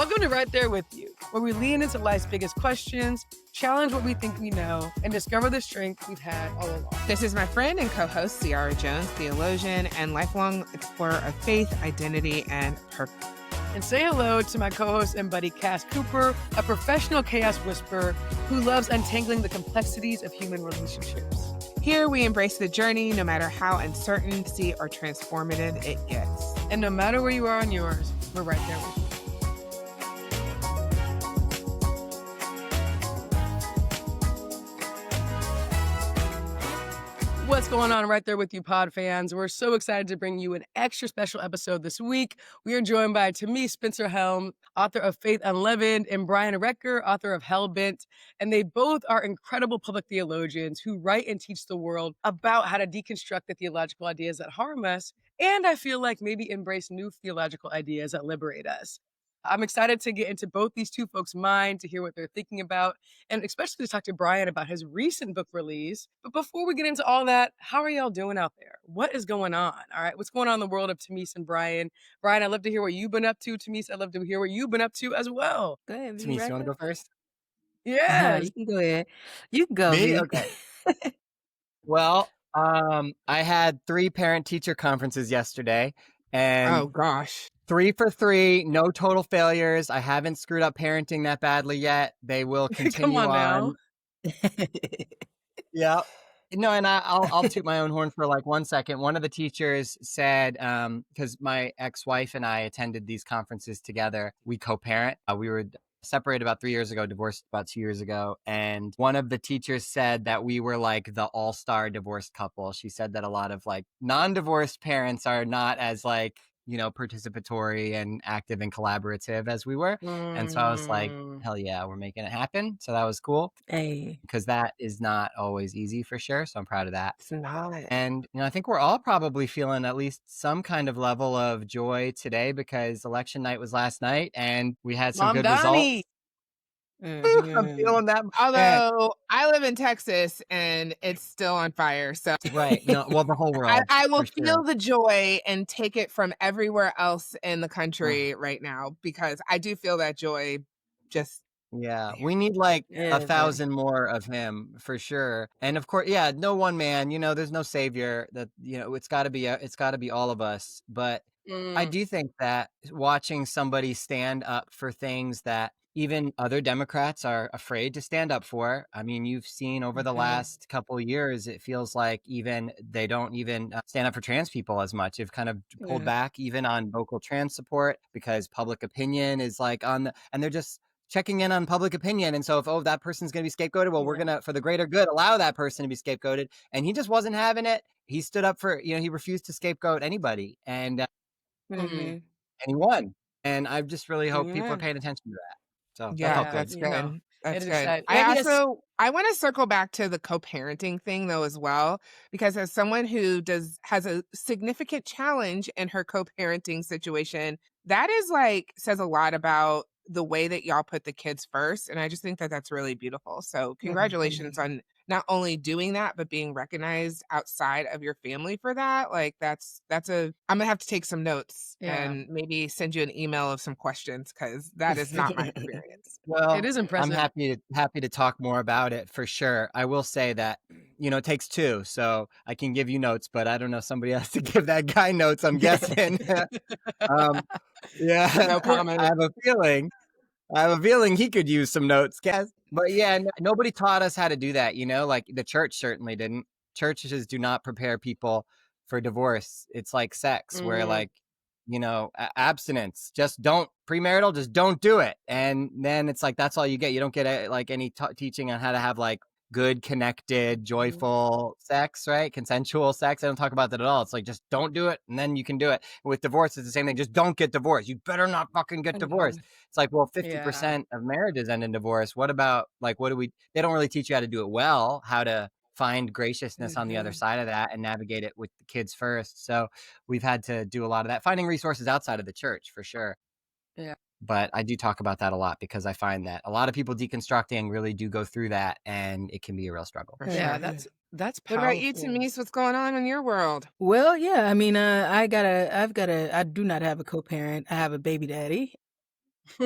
Welcome to Right There With You, where we lean into life's biggest questions, challenge what we think we know, and discover the strength we've had all along. This is my friend and co-host, Ciarra Jones, theologian and lifelong explorer of faith, identity, and purpose. And say hello to my co-host and buddy, Cass Cooper, a professional chaos whisperer who loves untangling the complexities of human relationships. Here we embrace the journey, no matter how uncertain or transformative it gets. And no matter where you are on yours, we're right there with you. What's going on Right There With You, pod fans? We're so excited to bring you an extra special episode this week. We are joined by Tamice Spencer-Helms, author of Faith Unleavened, and Brian Recker, author of Hellbent. And they both are incredible public theologians who write and teach the world about how to deconstruct the theological ideas that harm us, and I feel like maybe embrace new theological ideas that liberate us. I'm excited to get into both these two folks' mind, to hear what they're thinking about, and especially to talk to Brian about his recent book release. But before we get into all that, how are y'all doing out there? What is going on? All right, what's going on in the world of Tamice and Brian? Brian, I'd love to hear what you've been up to. Tamice, I'd love to hear what you've been up to as well. Go ahead, Tamice, you want to go first? Yes. You can go ahead. You can go. Me? Okay. Well, I had 3 parent-teacher conferences yesterday, and Oh, gosh. 3 for 3, no total failures. I haven't screwed up parenting that badly yet. They will continue Come on now. Yeah. No, and I'll toot my own horn for like 1 second. One of the teachers said, because my ex-wife and I attended these conferences together, we co-parent. We were separated about 3 years ago, divorced about 2 years ago. And one of the teachers said that we were like the all-star divorced couple. She said that a lot of like non-divorced parents are not as like, participatory and active and collaborative as we were. And so I was like, hell yeah, we're making it happen. So that was cool. Hey, Because that is not always easy for sure. So I'm proud of that. It's not. And, I think we're all probably feeling at least some kind of level of joy today because election night was last night and we had some Mom good Donnie. results. I'm feeling that. Although I live in Texas and it's still on fire. So Right. No, well, the whole world. I will for sure. feel the joy and take it from everywhere else in the country right now because I do feel that joy just. Yeah, we need like Yeah, 1,000 more of him for sure. And of course, yeah, no one man, there's no savior that, it's got to be all of us. But I do think that watching somebody stand up for things that even other Democrats are afraid to stand up for. I mean, you've seen over the last couple of years, it feels like even they don't even stand up for trans people as much. They've kind of pulled back even on vocal trans support because public opinion is like and they're just checking in on public opinion. And so if, that person's going to be scapegoated, well, we're going to, for the greater good, allow that person to be scapegoated. And he just wasn't having it. He stood up for, he refused to scapegoat anybody. And he won. And I just really hope people are paying attention to that. So Yeah, that's that's good. That's good. exciting. I want to circle back to the co-parenting thing though as well, because as someone who has a significant challenge in her co-parenting situation, that is says a lot about the way that y'all put the kids first. And I just think that that's really beautiful. So congratulations on not only doing that, but being recognized outside of your family for that. Like I'm going to have to take some notes and maybe send you an email of some questions because that is not my experience. Well, It is impressive. I'm happy to talk more about it for sure. I will say that, it takes 2, so I can give you notes, but I don't know, somebody has to give that guy notes, I'm guessing. Yeah, No comment. I have a feeling he could use some notes, Cass. But yeah, nobody taught us how to do that, like the church certainly didn't. Churches do not prepare people for divorce. It's like sex where like, abstinence, just don't premarital, just don't do it. And then it's like, that's all you get. You don't get any teaching on how to have like good, connected, joyful sex, right? Consensual sex. I don't talk about that at all. It's like, just don't do it. And then you can do it. With divorce, it's the same thing. Just don't get divorced. You better not fucking get divorced. It's like, well, 50% of marriages end in divorce. What about they don't really teach you how to do it well, how to find graciousness on the other side of that and navigate it with the kids first. So we've had to do a lot of that, finding resources outside of the church for sure. Yeah. But I do talk about that a lot because I find that a lot of people deconstructing really do go through that and it can be a real struggle. Yeah, that's What powerful. about you, Tamice? What's going on in your world? Well, yeah, I mean, I do not have a co-parent. I have a baby daddy.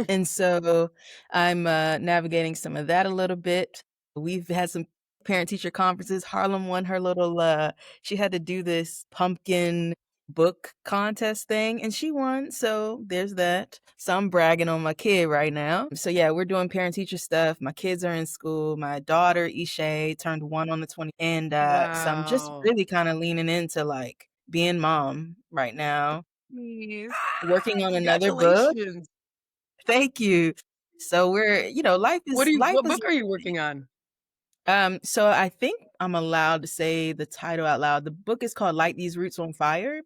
And so I'm navigating some of that a little bit. We've had some parent teacher conferences. Harlem won her little she had to do this pumpkin book contest thing and she won. So there's that. So I'm bragging on my kid right now. So yeah, we're doing parent teacher stuff. My kids are in school. My daughter Ishay turned 1 on the 20th. And so I'm just Wow. really kind of leaning into like being mom right now. Please. Working on another book. Congratulations. Thank you. So we're, life What is are you life what is book are you working on? so I think I'm allowed to say the title out loud. The book is called Light These Roots on Fire.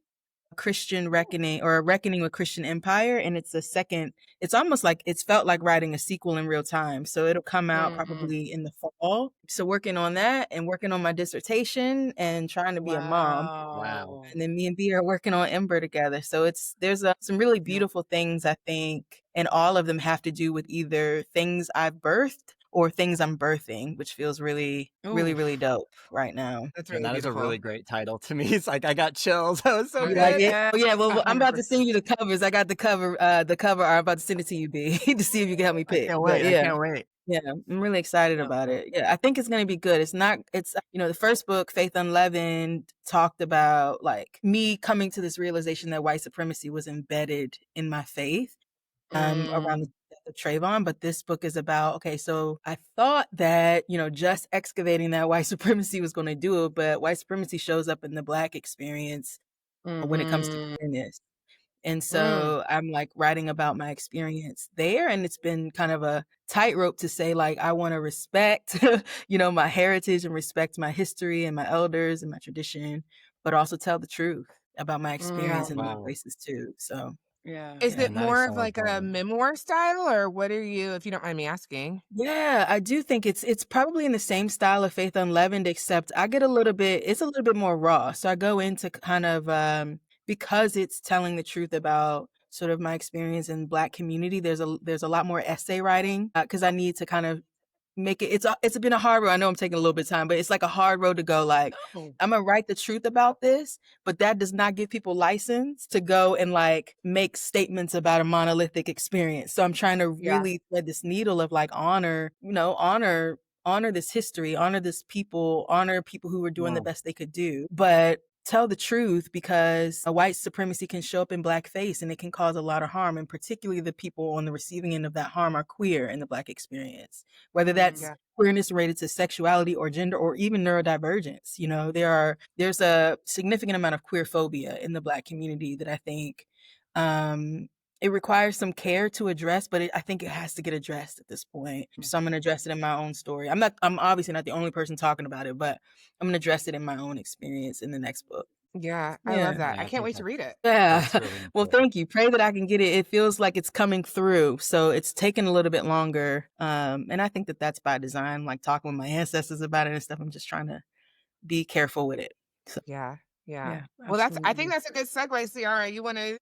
Christian Reckoning or Reckoning with Christian Empire. And it's almost like it's felt like writing a sequel in real time. So it'll come out Mhm. probably in the fall. So working on that and working on my dissertation and trying to be a mom. Wow. Wow. And then me and B are working on Ember together. So there's some really Yeah. beautiful things, I think, and all of them have to do with either things I've birthed or things I'm birthing, which feels really, really, really Oof. dope right now. That's And really that is a beautiful. really great title to me. It's like I got chills. That was so You like good. it? Yeah, Oh yeah, well, I'm about to 100%. send you the covers. I got the cover art. I'm about to send it to you, B, to see if you can help me I pick. can't But wait. I yeah, can't wait. yeah, I'm really excited Love about that. it. Yeah, I think it's gonna be good. It's the first book, Faith Unleavened, talked about like me coming to this realization that white supremacy was embedded in my faith around the Mm. death of Trayvon. But this book is about, okay, so I thought that, just excavating that white supremacy was gonna do it, but white supremacy shows up in the Black experience when it comes to Mhm. queerness. And Mm. so I'm like writing about my experience there. And it's been kind of a tightrope to say, like, I want to respect, my heritage and respect my history and my elders and my tradition, but also tell the truth about my Yeah. experience in those Wow. places too. So, Yeah. Is yeah. it Man, that is more of so like a important. memoir style or what are you, if you don't mind me asking? Yeah, I do think it's probably in the same style of Faith Unleavened, except it's a little bit more raw. So I go into kind of because it's telling the truth about sort of my experience in Black community, there's a lot more essay writing because I need to kind of make it's been a hard road. I know I'm taking a little bit of time, but it's like a hard road to go like Oh. I'm gonna write the truth about this, but that does not give people license to go and like make statements about a monolithic experience. So I'm trying to Yeah. really thread this needle of like honor this history, honor this people, honor people who were doing the Wow. best they could do, but tell the truth because a white supremacy can show up in Blackface and it can cause a lot of harm. And particularly the people on the receiving end of that harm are queer in the Black experience, whether Mm. that's Yeah. queerness related to sexuality or gender or even neurodivergence. There's a significant amount of queer phobia in the Black community that I think it requires some care to address, but I think it has to get addressed at this point. So I'm going to address it in my own story. I'm obviously not the only person talking about it, but I'm going to address it in my own experience in the next book. Yeah. I love Yeah. that. Yeah, I I can't think wait to read it. that's Yeah. really Well, important. thank you. Pray that I can get it. It feels like it's coming through. So it's taken a little bit longer. And I think that that's by design, like talking with my ancestors about it and stuff. I'm just trying to be careful with it. So, Yeah. Yeah. yeah. Well, I think Absolutely. that's a good segue, Ciarra. You want to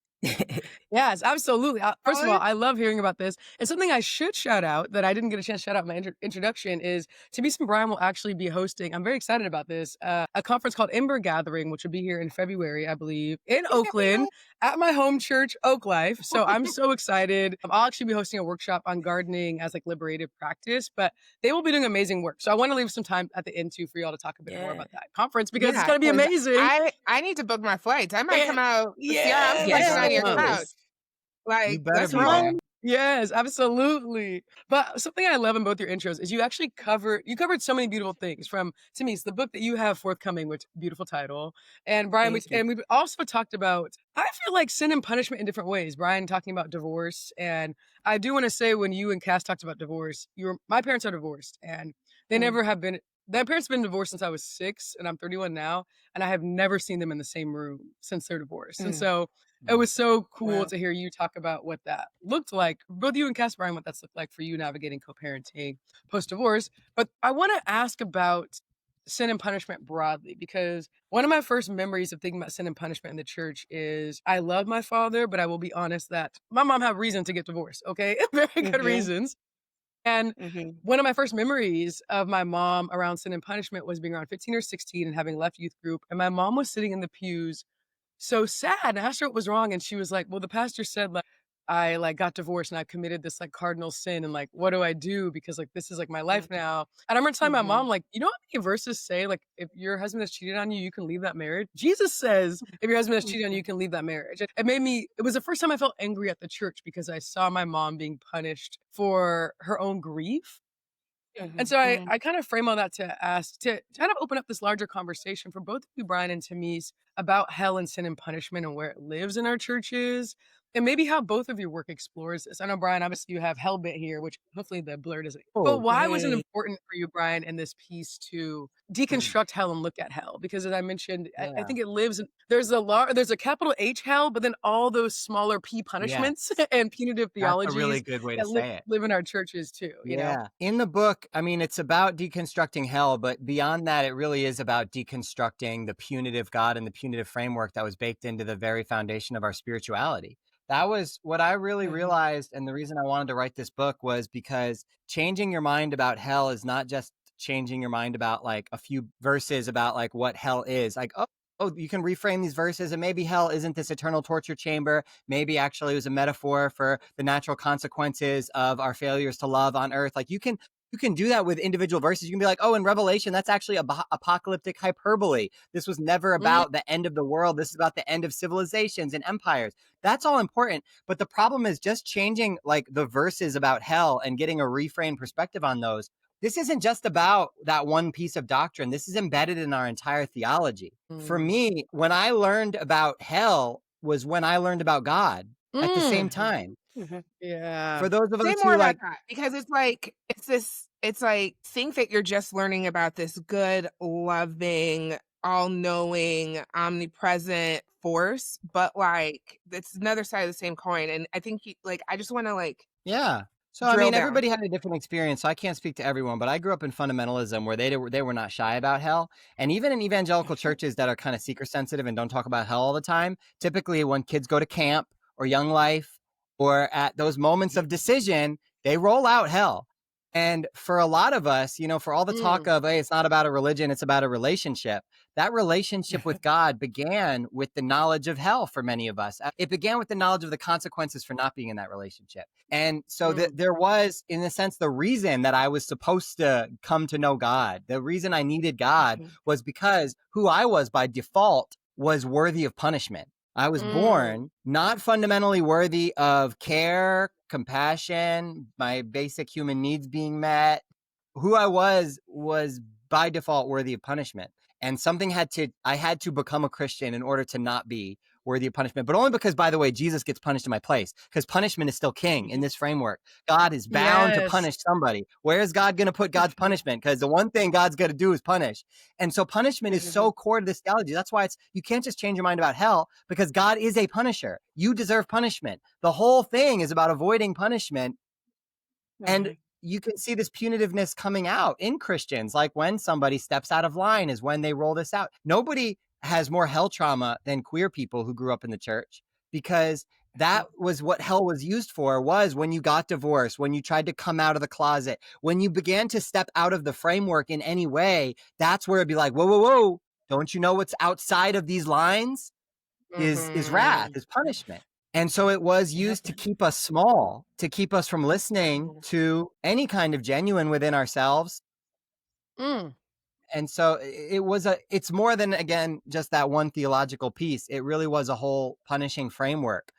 Yes, absolutely. First of all, follow? I love hearing about this. And something I should shout out that I didn't get a chance to shout out in my introduction is Tamice and Brian will actually be hosting, I'm very excited about this, a conference called Ember Gathering, which will be here in February, I believe, in Oakland at my home church, Oak Life. So I'm so excited. I'll actually be hosting a workshop on gardening as like liberative practice, but they will be doing amazing work. So I want to leave some time at the end too for y'all to talk a bit more Yeah. about that conference because it's Yeah, going to be 'cause amazing. I need to book my flights. I might come out. Ciarra, I'm Yeah, sleeping on your Yes. couch. yes. You Like, better let's be roll. there. Yes, absolutely. But something I love in both your intros is you covered so many beautiful things from Tamice, the book that you have forthcoming, which beautiful title. And Brian, Thank you. we've also talked about, I feel like sin and punishment in different ways. Brian talking about divorce. And I do want to say when you and Cass talked about divorce, my parents are divorced and they Mm, never have been their parents have been divorced since I was 6 and I'm 31 now. And I have never seen them in the same room since they're divorced. And mm, so it Wow. was so cool wow. to hear you talk about what that looked like, both you and Cass Brian, what that's looked like for you navigating co-parenting post-divorce. But I want to ask about sin and punishment broadly, because one of my first memories of thinking about sin and punishment in the church is I love my father, but I will be honest that my mom had reason to get divorced, okay? Very good Mm-hmm. reasons. And Mm-hmm. one of my first memories of my mom around sin and punishment was being around 15 or 16 and having left youth group. And my mom was sitting in the pews so sad. And I asked her what was wrong. And she was like, well, the pastor said, like, I like got divorced and I committed this like cardinal sin and like what do I do because like this is like my life now. And I remember telling my mom like, you know how many verses say like if your husband has cheated on you, you can leave that marriage. Jesus says if your husband has cheated on you, you can leave that marriage. It made me. It was the first time I felt angry at the church because I saw my mom being punished for her own grief. And so I kind of frame all that to ask to kind of open up this larger conversation for both of you, Brian and Tamice, about hell and sin and punishment and where it lives in our churches, and maybe how both of your work explores this. I know, Brian, obviously you have Hellbent here, which hopefully the blur doesn't. But Oh, why was it Right. important for you, Brian, in this piece to mm, deconstruct hell and look at hell? Because as I mentioned, I yeah. think it lives. There's a capital H hell, but then all those smaller P punishments Yes. and punitive That's a really theologies good way to that live say it. live in our churches too. You know. Yeah. In the book, I mean, it's about deconstructing hell, but beyond that, it really is about deconstructing the punitive God and the punitive framework that was baked into the very foundation of our spirituality. That was what I really realized. And the reason I wanted to write this book was because changing your mind about hell is not just changing your mind about like a few verses about like what hell is. Like, oh, you can reframe these verses and maybe hell isn't this eternal torture chamber. Maybe actually it was a metaphor for the natural consequences of our failures to love on earth. Like you can do that with individual verses. You can be like, oh, in Revelation, that's actually apocalyptic hyperbole. This was never Mm, about the end of the world. This is about the end of civilizations and empires. That's all important. But the problem is just changing like the verses about hell and getting a reframed perspective on those. This isn't just about that one piece of doctrine. This is embedded in our entire theology. For mm, me, when I learned about hell was when I learned about God at the same mm. time. Yeah. For those of Say us more who about like, that because it's like think that you're just learning about this good, loving, all-knowing, omnipresent force, but like it's another side of the same coin. And I think like I just want to like yeah. So I drill mean, down. everybody had a different experience, so I can't speak to everyone. But I grew up in fundamentalism where they were not shy about hell, and even in evangelical churches that are kind of seeker sensitive and don't talk about hell all the time. Typically, when kids go to camp or Young Life or at those moments of decision, they roll out hell. And for a lot of us, you know, for all the talk Mm, of, hey, it's not about a religion, it's about a relationship. That relationship with God began with the knowledge of hell for many of us. It began with the knowledge of the consequences for not being in that relationship. And so mm, there was, in a sense, the reason that I was supposed to come to know God, the reason I needed God was because who I was by default was worthy of punishment. I was mm, born not fundamentally worthy of care, compassion, my basic human needs being met. Who I was by default worthy of punishment. And I had to become a Christian in order to not be worthy of punishment, but only because, by the way, Jesus gets punished in my place because punishment is still king in this framework. God is bound to yes. punish somebody. Where is God going to put God's punishment? Because the one thing God's going to do is punish. And so punishment is so core to this theology. That's why you can't just change your mind about hell because God is a punisher. You deserve punishment. The whole thing is about avoiding punishment. And you can see this punitiveness coming out in Christians. Like when somebody steps out of line is when they roll this out. Nobody has more hell trauma than queer people who grew up in the church because that was what hell was used for, was when you got divorced, when you tried to come out of the closet, when you began to step out of the framework in any way. That's where it'd be like, whoa, whoa, whoa. Don't you know what's outside of these lines is wrath, Mhm. is punishment. And so it was used to keep us small, to keep us from listening to any kind of genuine within ourselves. Mm, And so it's more than, again, just that one theological piece. It really was a whole punishing framework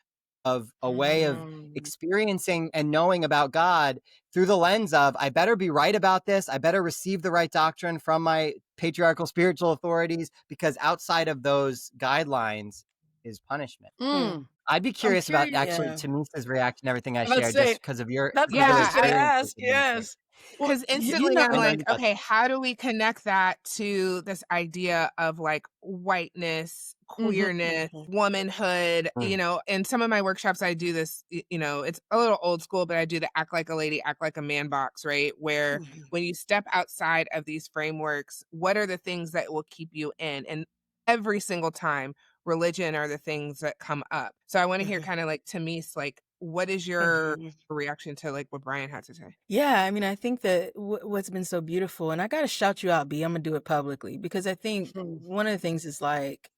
of a way of mm, experiencing and knowing about God through the lens of, I better be right about this. I better receive the right doctrine from my patriarchal spiritual authorities, because outside of those guidelines is punishment. mm. I'd be I'm curious about curious. actually Yeah. Tamice's reaction to everything I I'm about to shared, just say because of that's what I was your just Yeah, gonna experience with ask. the music. Yes. Well, because You instantly know, I'm I like, learned about okay, how do we connect that to this idea of like whiteness, mhm, queerness, womanhood? Mm, In some of my workshops, I do this, it's a little old school, but I do the act like a lady, act like a man box, right? Where when you step outside of these frameworks, what are the things that will keep you in? And every single time, religion are the things that come up. So I want to hear kind of like Tamice, like, what is your reaction to like what Brian had to say? Yeah, I mean, I think that what's been so beautiful, and I gotta shout you out, B. I'm gonna do it publicly because I think mm, one of the things is like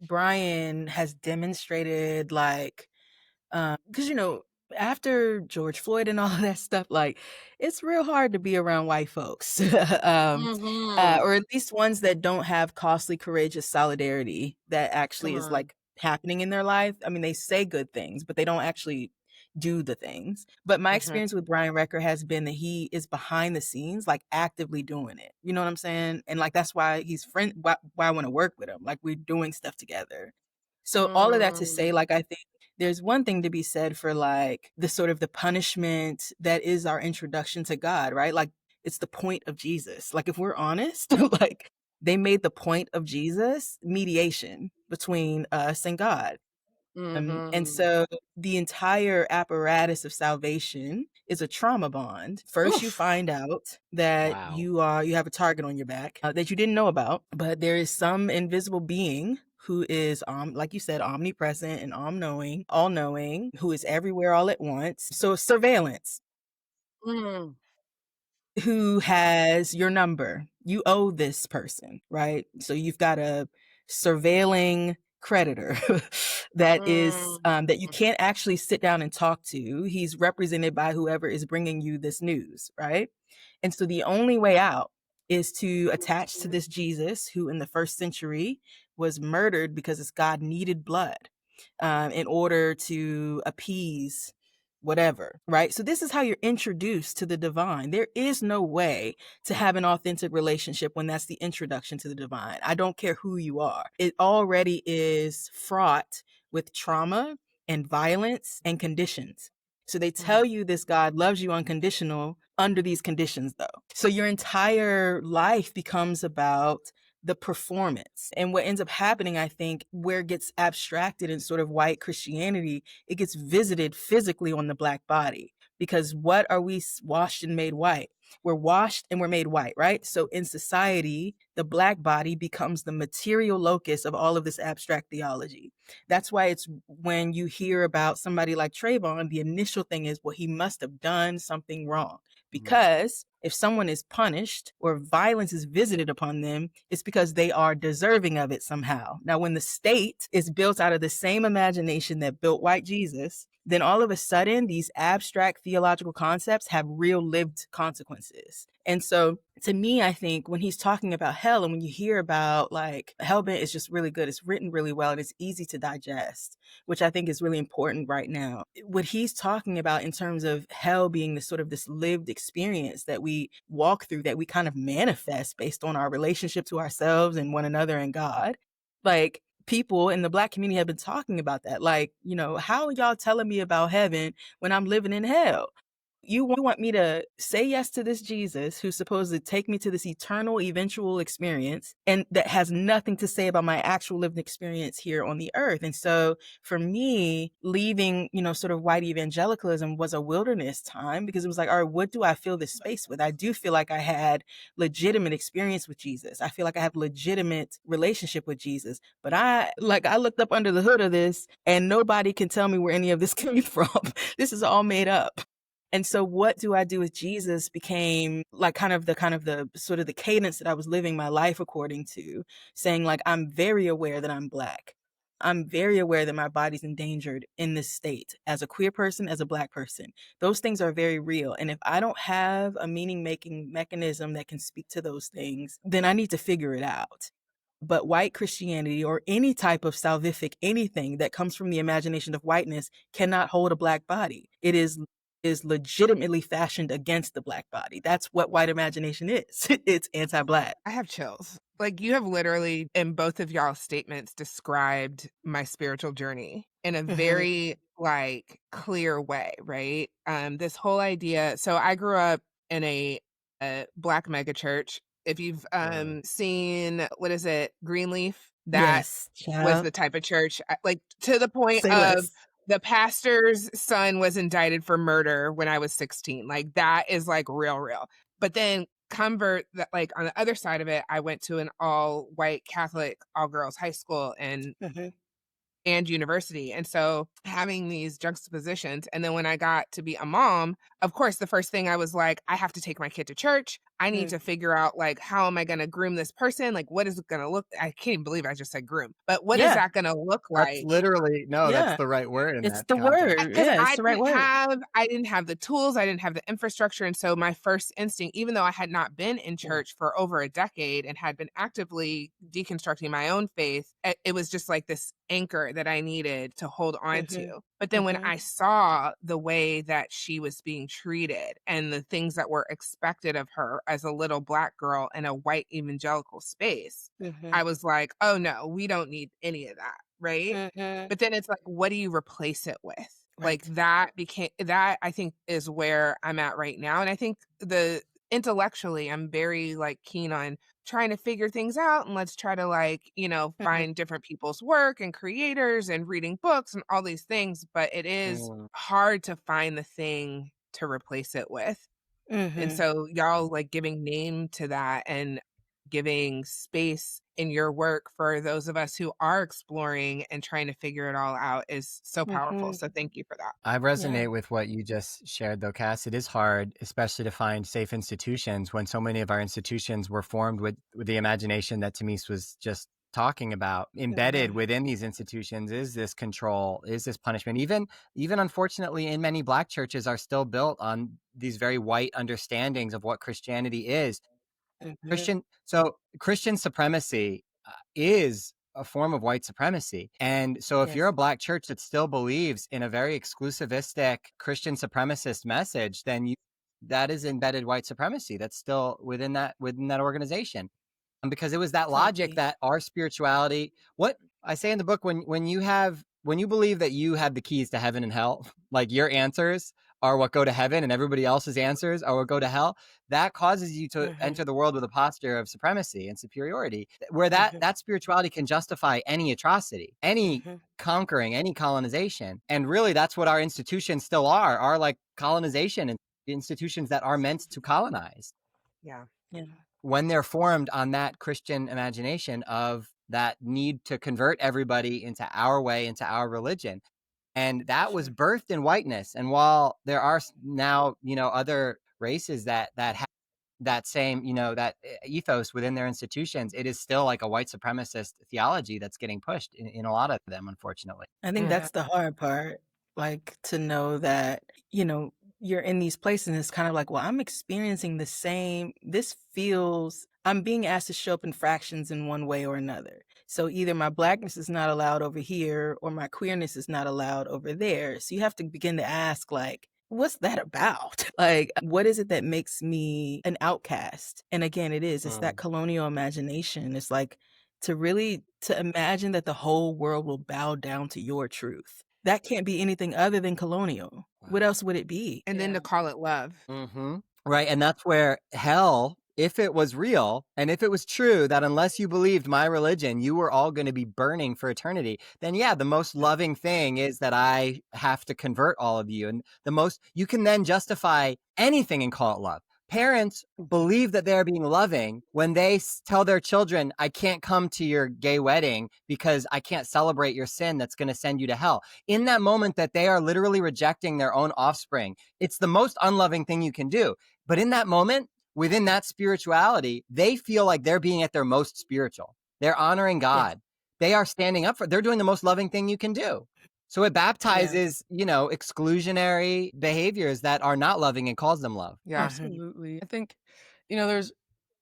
Brian has demonstrated, like, because after George Floyd and all of that stuff, like, it's real hard to be around white folks, Mhm. or at least ones that don't have costly, courageous solidarity that actually Come is, on. like, happening in their life. I mean, they say good things, but they don't actually do the things. But my Mhm. experience with Brian Recker has been that he is behind the scenes, like, actively doing it. You know what I'm saying? And, like, that's why why I wanna work with him. Like, we're doing stuff together. So all of that to say, Mm. like, I think there's one thing to be said for, like, the sort of the punishment that is our introduction to God, right? Like, it's the point of Jesus. Like, if we're honest, like, they made the point of Jesus mediation between us and God. And Mhm. so the entire apparatus of salvation is a trauma bond. First, you Oof. find out that Wow. you have a target on your back that you didn't know about, but there is some invisible being who is, like you said, omnipresent and all knowing, who is everywhere all at once. So surveillance, Mm. who has your number. You owe this person, right? So you've got a surveilling creditor Mm. that you can't actually sit down and talk to. He's represented by whoever is bringing you this news, right? And so the only way out is to attach to this Jesus who in the first century was murdered because his God needed blood in order to appease whatever, right? So this is how you're introduced to the divine. There is no way to have an authentic relationship when that's the introduction to the divine. I don't care who you are. It already is fraught with trauma and violence and conditions. So they Mm. tell you this God loves you unconditional under these conditions though. So your entire life becomes about the performance. And what ends up happening, I think, where it gets abstracted in sort of white Christianity, it gets visited physically on the Black body. Because what are we washed and made white? We're washed and we're made white, right? So in society, the Black body becomes the material locus of all of this abstract theology. That's why it's when you hear about somebody like Trayvon, the initial thing is, well, he must have done something wrong. Because if someone is punished or violence is visited upon them, it's because they are deserving of it somehow. Now, when the state is built out of the same imagination that built white Jesus, then all of a sudden, these abstract theological concepts have real lived consequences. And so to me, I think when he's talking about hell and when you hear about like Hellbent is just really good, it's written really well and it's easy to digest, which I think is really important right now. What he's talking about in terms of hell being this sort of this lived experience that we walk through, that we kind of manifest based on our relationship to ourselves and one another and God. Like people in the Black community have been talking about that. Like, you know, how are y'all telling me about heaven when I'm living in hell? You want me to say yes to this Jesus who's supposed to take me to this eternal, eventual experience, and that has nothing to say about my actual lived experience here on the earth. And so for me, leaving, you know, sort of white evangelicalism was a wilderness time because it was like, all right, what do I fill this space with? I do feel like I had legitimate experience with Jesus. I feel like I have legitimate relationship with Jesus. But I looked up under the hood of this and nobody can tell me where any of this came from. This is all made up. And so what do I do with Jesus became like kind of the sort of the cadence that I was living my life according to, saying like, I'm very aware that I'm Black. I'm very aware that my body's endangered in this state as a queer person, as a Black person. Those things are very real. And if I don't have a meaning making mechanism that can speak to those things, then I need to figure it out. But white Christianity or any type of salvific anything that comes from the imagination of whiteness cannot hold a Black body. It is legitimately fashioned against the Black body. That's what white imagination is. It's anti-Black. I have chills. Like you have literally in both of y'all's statements described my spiritual journey in a Mhm. very like clear way, right? This whole idea. So I grew up in a Black mega church. If you've seen what is it, Greenleaf, that Yes, was child. the type of church like to the point Say of less. the pastor's son was indicted for murder when I was 16. Like that is like real. But then convert that like on the other side of it, I went to an all white Catholic all girls high school and Mhm. and university. And so having these juxtapositions. And then when I got to be a mom, of course, the first thing I was like, I have to take my kid to church. I need to figure out, like, how am I going to groom this person? Like, what is it going to look? I can't even believe I just said groom, but what is Yeah. that going to look That's like? literally, no, that's Yeah. the right word in It's that the context. word. Because Yeah, it's the right word. I didn't have the tools, I didn't have the infrastructure, and so my first instinct, even though I had not been in church for over a decade and had been actively deconstructing my own faith, it was just like this anchor that I needed to hold on to. But then when I saw the way that she was being treated and the things that were expected of her as a little Black girl in a white evangelical space, I was like, "Oh, no, we don't need any of that," right? But then it's like, what do you replace it with? Like Right. that I think is where I'm at right now. And I think intellectually, I'm very like keen on trying to figure things out and let's try to like, find different people's work and creators and reading books and all these things. But it is Mm. hard to find the thing to replace it with. And so y'all like giving name to that and giving space in your work for those of us who are exploring and trying to figure it all out is so powerful. So thank you for that. I Yeah. resonate with what you just shared, though, Cass. It is hard, especially to find safe institutions when so many of our institutions were formed with the imagination that Tamice was just talking about. Embedded within these institutions is this control, is this punishment. Even unfortunately, in many Black churches are still built on these very white understandings of what Christianity is. Christian supremacy is a form of white supremacy. And so if you're a Black church that still believes in a very exclusivistic Christian supremacist message, then that is embedded white supremacy. That's still within that organization. And because it was that logic that our spirituality, what I say in the book, when you believe that you have the keys to heaven and hell, like your answers are what go to heaven and everybody else's answers are what go to hell, that causes you to enter the world with a posture of supremacy and superiority, where that spirituality can justify any atrocity, any conquering, any colonization. And really, that's what our institutions still are like colonization and institutions that are meant to colonize. Yeah. When they're formed on that Christian imagination of that need to convert everybody into our way, into our religion. And that was birthed in whiteness. And while there are now, other races that have that same, that ethos within their institutions, it is still like a white supremacist theology that's getting pushed in a lot of them, unfortunately. I think that's the hard part, like to know that, you're in these places and it's kind of like, well, I'm experiencing I'm being asked to show up in fractions in one way or another. So either my Blackness is not allowed over here or my queerness is not allowed over there. So you have to begin to ask, like, what's that about? Like, what is it that makes me an outcast? And again, it's that colonial imagination. It's like to imagine that the whole world will bow down to your truth. That can't be anything other than colonial. What else would it be? And then to call it love. Right. And that's where hell, if it was real and if it was true that unless you believed my religion, you were all going to be burning for eternity, then the most loving thing is that I have to convert all of you. And you can then justify anything and call it love. Parents believe that they're being loving when they tell their children, I can't come to your gay wedding because I can't celebrate your sin that's going to send you to hell. In that moment that they are literally rejecting their own offspring, it's the most unloving thing you can do. But in that moment, within that spirituality, they feel like they're being at their most spiritual. They're honoring God. They are standing up they're doing the most loving thing you can do. So it baptizes, exclusionary behaviors that are not loving and calls them love. Yeah. Absolutely. I think, there's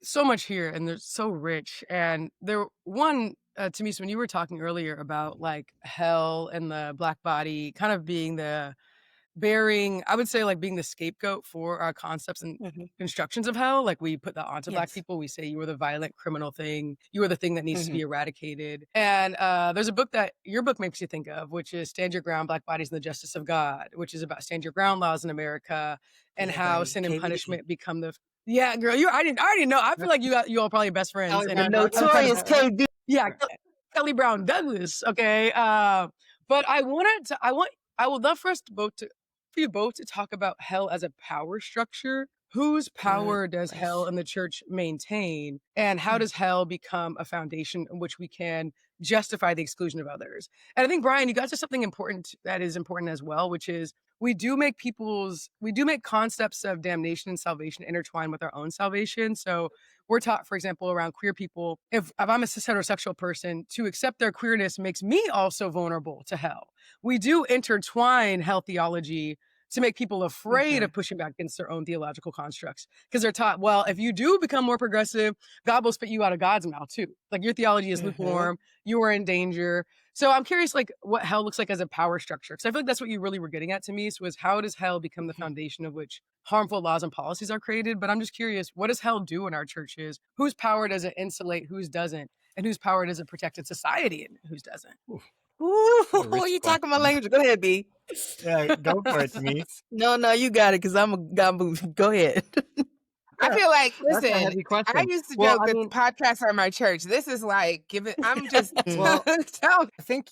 so much here and they're so rich. And Tamice, when you were talking earlier about like hell and the Black body kind of being I would say like being the scapegoat for our concepts and constructions of hell. Like we put that onto Black people. We say you are the violent criminal thing. You are the thing that needs to be eradicated. And there's a book that your book makes you think of, which is Stand Your Ground, Black Bodies and the Justice of God, which is about stand your ground laws in America and how sin and punishment become yeah, girl, I didn't know. I feel like you all probably best friends. The notorious KD. Yeah, Kelly Brown Douglas. Okay. But I would love for you both to talk about hell as a power structure. whose Good power does hell and question. the church maintain? And how Mm. does hell become a foundation in which we can justify the exclusion of others? And I think, Brian, you got to something important that is important as well, which is we do make concepts of damnation and salvation intertwine with our own salvation. So we're taught, for example, around queer people, if I'm a cis heterosexual person, to accept their queerness makes me also vulnerable to hell. We do intertwine hell theology to make people afraid of pushing back against their own theological constructs because they're taught, well, if you do become more progressive, God will spit you out of God's mouth too. Like your theology is lukewarm, you are in danger. So I'm curious, like, what hell looks like as a power structure. Because I feel like that's what you really were getting at, Tamice, was how does hell become the foundation of which harmful laws and policies are created? But I'm just curious, what does hell do in our churches? Whose power does it insulate? Whose doesn't? And whose power does it protect in society and whose doesn't? Ooh, What a rich you talking my question. language. Go ahead, B. Yeah, go for it, Tamice. No, you got it, because I'm a gamboo. Go ahead. I feel like, That's a listen, heavy question. I used to Well, joke I that mean, podcasts are my church. This is like I'm just well, tell I think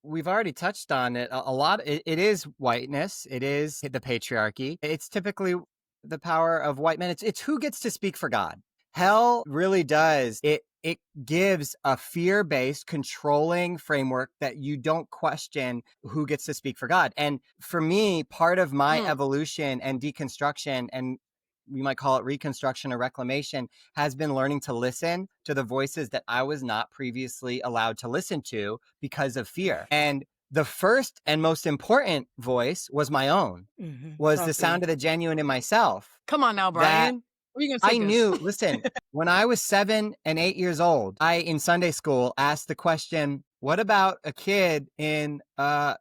we've already touched on it a lot. It is whiteness. It is the patriarchy. It's typically the power of white men. It's who gets to speak for God. Hell really does. It gives a fear-based controlling framework that you don't question who gets to speak for God. And for me, part of my evolution and deconstruction, and we might call it reconstruction or reclamation, has been learning to listen to the voices that I was not previously allowed to listen to because of fear. And the first and most important voice was my own, was the sound of the genuine in myself. Come on now, Brian. Where are you gonna I take this? knew, listen, when I was 7 and 8 years old, I, in Sunday school, asked the question, what about a kid in, a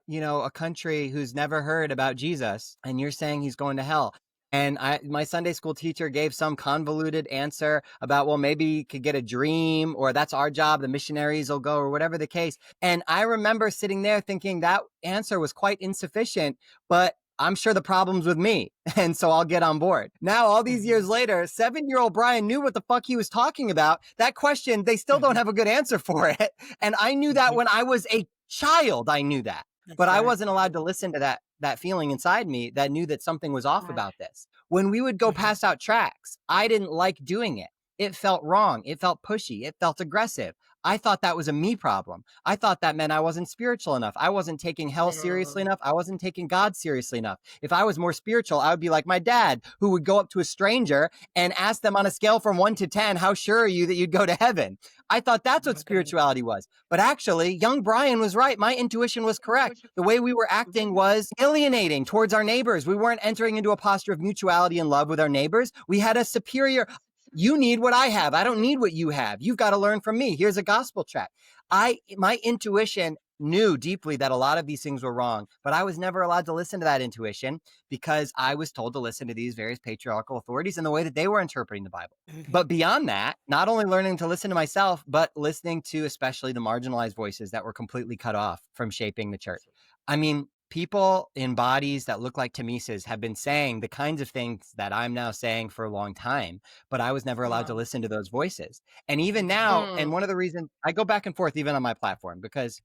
country who's never heard about Jesus and you're saying he's going to hell? And my Sunday school teacher gave some convoluted answer about, well, maybe you could get a dream, or that's our job, the missionaries will go, or whatever the case. And I remember sitting there thinking that answer was quite insufficient, but I'm sure the problem's with me. And so I'll get on board. Now, all these years later, 7-year-old Brian knew what the fuck he was talking about. That question, they still don't have a good answer for it. And I knew that when I was a child, I knew that. But I wasn't allowed to listen to that feeling inside me that knew that something was off about this. When we would go pass out tracts, I didn't like doing it. It felt wrong. It felt pushy. It felt aggressive. I thought that was a me problem. I thought that meant I wasn't spiritual enough. I wasn't taking hell seriously enough. I wasn't taking God seriously enough. If I was more spiritual, I would be like my dad, who would go up to a stranger and ask them on a scale from 1 to 10, how sure are you that you'd go to heaven? I thought that's what spirituality was. But actually, young Brian was right. My intuition was correct. The way we were acting was alienating towards our neighbors. We weren't entering into a posture of mutuality and love with our neighbors. We had a superior, you need what I have. I don't need what you have. You've got to learn from me. Here's a gospel track. My intuition knew deeply that a lot of these things were wrong, but I was never allowed to listen to that intuition because I was told to listen to these various patriarchal authorities and the way that they were interpreting the Bible. But beyond that, not only learning to listen to myself, but listening to especially the marginalized voices that were completely cut off from shaping the church. I mean, people in bodies that look like Tamice's have been saying the kinds of things that I'm now saying for a long time, but I was never allowed to listen to those voices. And even now, and one of the reasons I go back and forth even on my platform, because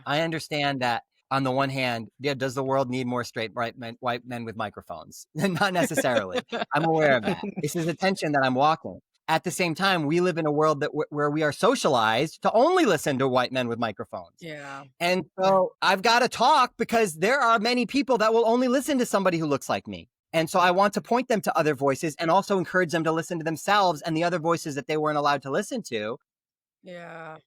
I understand that on the one hand, does the world need more straight white men with microphones? Not necessarily. I'm aware of that. This is a tension that I'm walking. At the same time, we live in a world that where we are socialized to only listen to white men with microphones. And so I've got to talk because there are many people that will only listen to somebody who looks like me. And so I want to point them to other voices and also encourage them to listen to themselves and the other voices that they weren't allowed to listen to.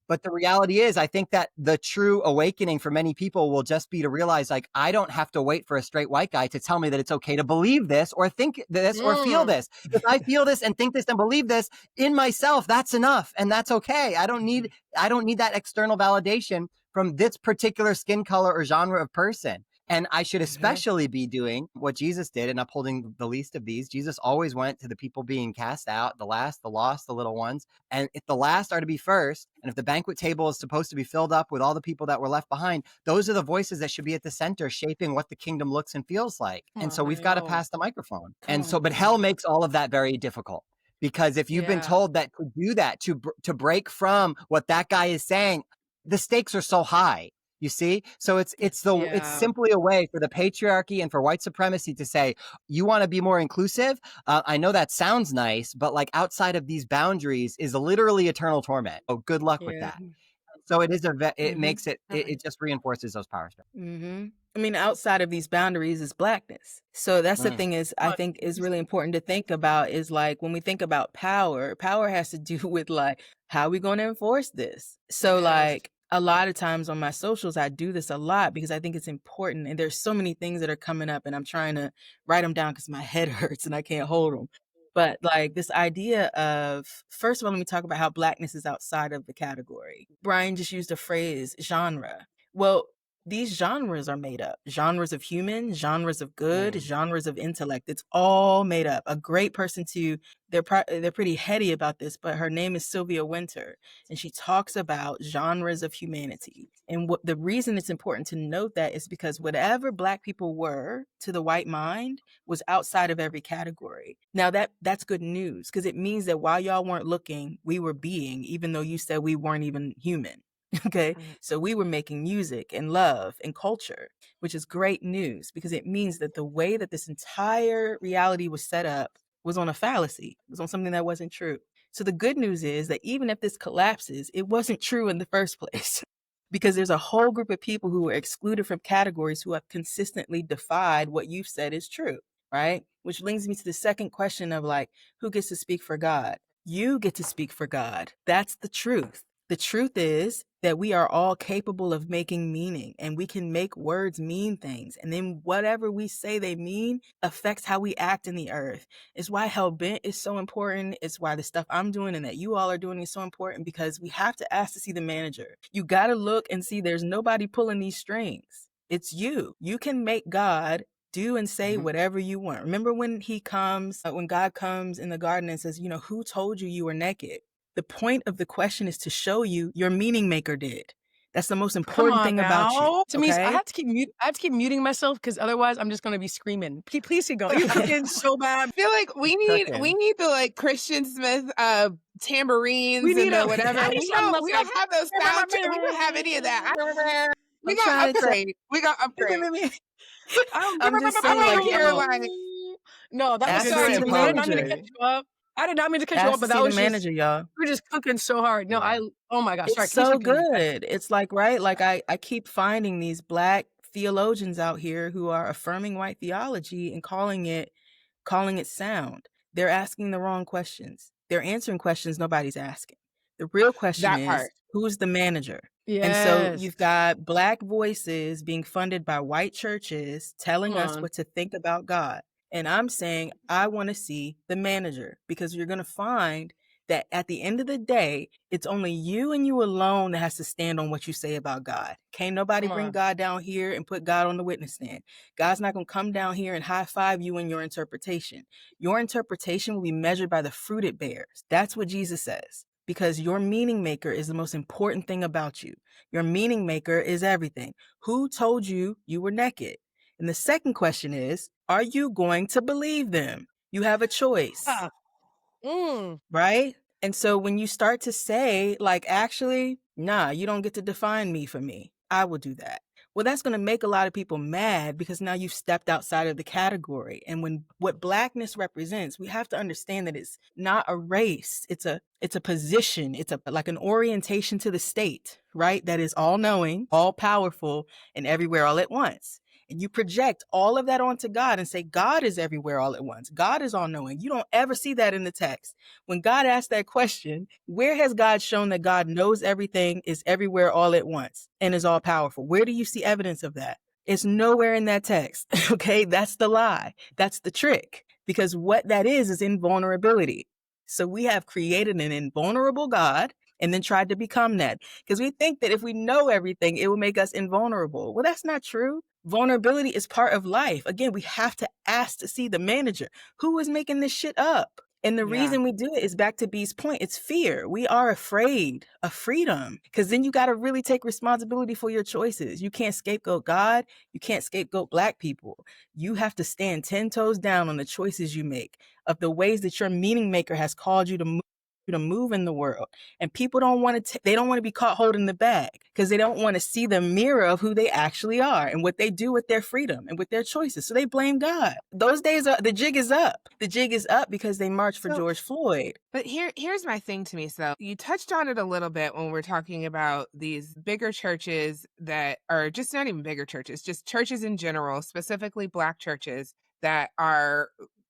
But the reality is, I think that the true awakening for many people will just be to realize, like, I don't have to wait for a straight white guy to tell me that it's okay to believe this or think this or feel this. If I feel this and think this and believe this in myself, that's enough. And that's okay. I don't need that external validation from this particular skin color or genre of person. And I should especially be doing what Jesus did and upholding the least of these. Jesus always went to the people being cast out, the last, the lost, the little ones. And if the last are to be first, and if the banquet table is supposed to be filled up with all the people that were left behind, those are the voices that should be at the center, shaping what the kingdom looks and feels like. And so we've got to pass the microphone. And so, but hell makes all of that very difficult. Because if you've been told that to do that, to break from what that guy is saying, the stakes are so high. You see? So it's it's Yeah. simply a way for the patriarchy and for white supremacy to say, you want to be more inclusive? I know that sounds nice, but like outside of these boundaries is literally eternal torment. Oh, good luck with Yeah. that. So it is it Mhm. makes it just reinforces those power structures. Mhm. I mean, outside of these boundaries is blackness. So that's the Mm. thing is I think is really important to think about is like when we think about power, power has to do with like how are we going to enforce this? So Yes. like a lot of times on my socials I do this a lot because I think it's important and there's so many things that are coming up and I'm trying to write them down cuz my head hurts and I can't hold them. But like this idea of first of all let me talk about how blackness is outside of the category. Brian just used a phrase genre. Well, these genres are made up. Genres of human, genres of good, Mm. genres of intellect. It's all made up. A great person to they're pretty heady about this, but her name is Sylvia Winter, and she talks about genres of humanity. And what the reason it's important to note that is because whatever Black people were to the white mind was outside of every category. Now that's good news because it means that while y'all weren't looking, we were being, even though you said we weren't even human. Okay. So we were making music and love and culture, which is great news because it means that the way that this entire reality was set up was on a fallacy, it was on something that wasn't true. So the good news is that even if this collapses, it wasn't true in the first place because there's a whole group of people who were excluded from categories who have consistently defied what you've said is true, right? Which brings me to the second question of like, who gets to speak for God? You get to speak for God. That's the truth. The truth is that we are all capable of making meaning and we can make words mean things. And then whatever we say they mean affects how we act in the earth. It's why Hell Bent is so important. It's why the stuff I'm doing and that you all are doing is so important because we have to ask to see the manager. You got to look and see there's nobody pulling these strings. It's you. You can make God do and say whatever you want. Remember when when God comes in the garden and says, who told you you were naked? The point of the question is to show you your meaning maker did. That's the most Come important on thing about you. now. Tamice, I Okay. have to keep muting myself because otherwise I'm just gonna be screaming. Please keep going. You're cooking so bad. I feel like we Cooking. need the like Christian Smith We tambourines need and a the whatever. I need something to We say. don't have those sound. We don't have any of that. We I'm got trying to tell upgrade. We got upgrade. I'm just I'm saying, over like, here yo, like No, that was ask Just to good. do see it the in I did not mean to manager. cut poetry. you up. I did not mean to cut you Ask up, to but that see the was just manager, y'all. we're just cooking so hard. No, Yeah. oh my gosh, sorry, It's please so continue. good. It's like, right? Like I keep finding these Black theologians out here who are affirming white theology and calling it sound. They're asking the wrong questions. They're answering questions nobody's asking. The real question that is, part. who's the manager? And so Yes. you've got Black voices being funded by white churches telling Come us on. what to think about God. And I'm saying, I want to see the manager because you're going to find that at the end of the day, it's only you and you alone that has to stand on what you say about God. Can't nobody Come bring on. God down here and put God on the witness stand. God's not going to come down here and high five you in your interpretation. Your interpretation will be measured by the fruit it bears. That's what Jesus says. Because your meaning maker is the most important thing about you. Your meaning maker is everything. Who told you you were naked? And the second question is, are you going to believe them? You have a choice, Ah. right? And so when you start to say, like, actually, nah, you don't get to define me for me, I will do that. Well, that's going to make a lot of people mad because now you've stepped outside of the category. And when what Blackness represents, we have to understand that it's not a race. It's a position. It's like an orientation to the state, right? That is all knowing, all powerful, and everywhere all at once. And you project all of that onto God and say, God is everywhere all at once. God is all knowing. You don't ever see that in the text. When God asked that question, where has God shown that God knows everything, is everywhere all at once, and is all powerful? Where do you see evidence of that? It's nowhere in that text. Okay. That's the lie. That's the trick. Because what that is invulnerability. So we have created an invulnerable God and then tried to become that because we think that if we know everything, it will make us invulnerable. Well, that's not true. Vulnerability is part of life. Again, we have to ask to see the manager who is making this shit up. And the reason we do it is back to B's point. It's fear. We are afraid of freedom because then you got to really take responsibility for your choices. You can't scapegoat God. You can't scapegoat Black people. You have to stand 10 toes down on the choices you make of the ways that your meaning maker has called you to move to move in the world. And people don't want to, they don't want to be caught holding the bag because they don't want to see the mirror of who they actually are and what they do with their freedom and with their choices. So they blame God. Those days are, the jig is up. The jig is up because they marched for George Floyd. But here's my thing, to me. So you touched on it a little bit when we're talking about these bigger churches that are just not even bigger churches, just churches in general, specifically Black churches that are,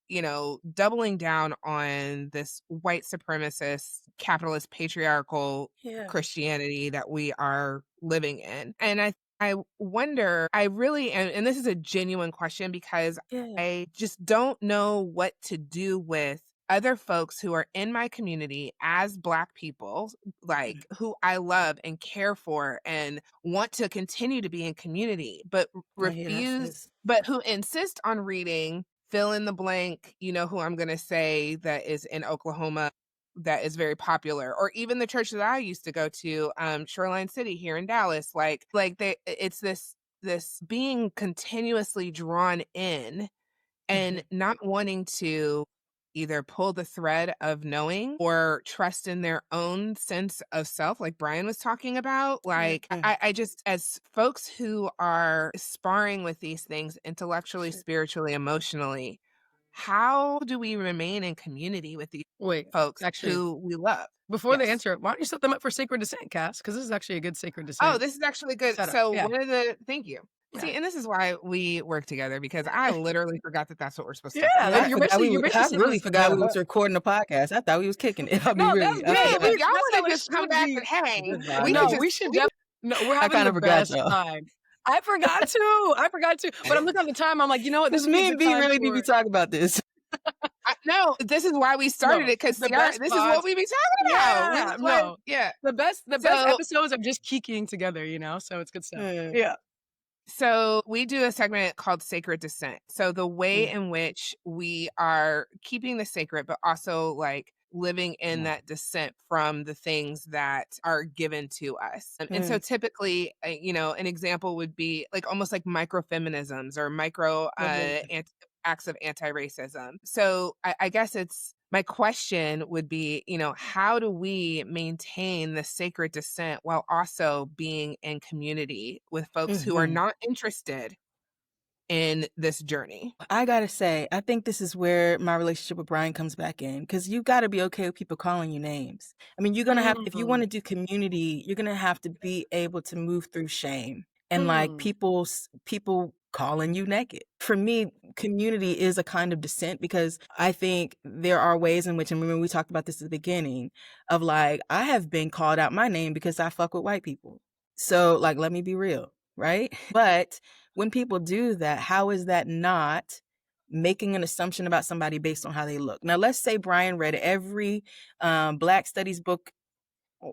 you know, doubling down on this white supremacist, capitalist, patriarchal Christianity that we are living in. And I wonder, I really, and this is a genuine question because I just don't know what to do with other folks who are in my community as Black people, like who I love and care for and want to continue to be in community, but refuse, but who insist on reading fill in the blank, you know, who I'm going to say that is in Oklahoma that is very popular, or even the church that I used to go to, Shoreline City here in Dallas, it's this being continuously drawn in and not wanting to either pull the thread of knowing or trust in their own sense of self, like Brian was talking about. Like, I just, as folks who are sparring with these things intellectually, spiritually, emotionally, how do we remain in community with these folks who we love? Before they answer, why don't you set them up for sacred descent, Cass? Because this is actually a good sacred descent. Oh, this is actually good. Setup. So thank you. Yeah. See, and this is why we work together, because I literally forgot that that's what we're supposed to do. I really forgot we was recording the podcast. I thought we was kicking it. I mean, no, really. Y'all want to just come back and hang. We should definitely. No, we're having the best time. I forgot to. But I'm looking at the time. I'm like, you know what? This me and B really need to talk about this. No, this is why we started it, because this is what we be talking about. The best episodes are just kikiing together, you know. So it's good stuff. Yeah. So we do a segment called Sacred Descent. So the way in which we are keeping the sacred, but also like living in that descent from the things that are given to us. And so typically, you know, an example would be like almost like microfeminisms or micro acts of anti-racism. So I guess my question would be, you know, how do we maintain the sacred descent while also being in community with folks who are not interested in this journey? I gotta say, I think this is where my relationship with Brian comes back in, because you gotta be okay with people calling you names. I mean, you're gonna have, if you want to do community, you're gonna have to be able to move through shame and like people calling you naked. For me, community is a kind of descent, because I think there are ways in which, and remember we talked about this at the beginning, of like, I have been called out my name because I fuck with white people. So like, let me be real, right? But when people do that, how is that not making an assumption about somebody based on how they look? Now, let's say Brian read every Black studies book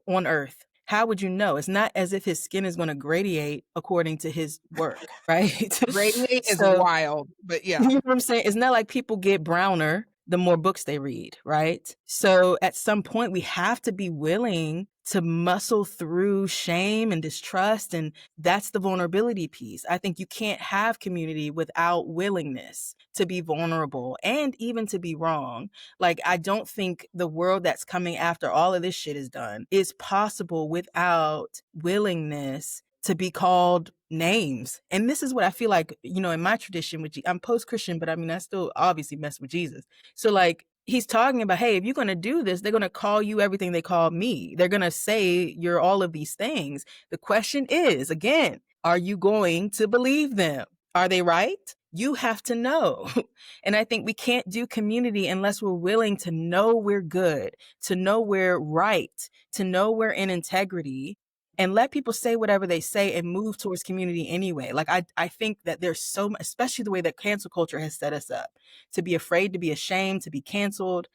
on earth. How would you know? It's not as if his skin is going to gradiate according to his work, right? Radiate is wild, but yeah. You know what I'm saying? It's not like people get browner the more books they read, right? So at some point, we have to be willing to muscle through shame and distrust. And that's the vulnerability piece. I think you can't have community without willingness to be vulnerable and even to be wrong. Like, I don't think the world that's coming after all of this shit is done is possible without willingness to be called names. And this is what I feel like, you know, in my tradition, which I'm post-Christian, but I mean, I still obviously mess with Jesus. So like, he's talking about, hey, if you're going to do this, they're going to call you everything they call me. They're going to say you're all of these things. The question is, again, are you going to believe them? Are they right? You have to know. And I think we can't do community unless we're willing to know we're good, to know we're right, to know we're in integrity, and let people say whatever they say and move towards community anyway. Like, I think that there's so much, especially the way that cancel culture has set us up, to be afraid, to be ashamed, to be canceled,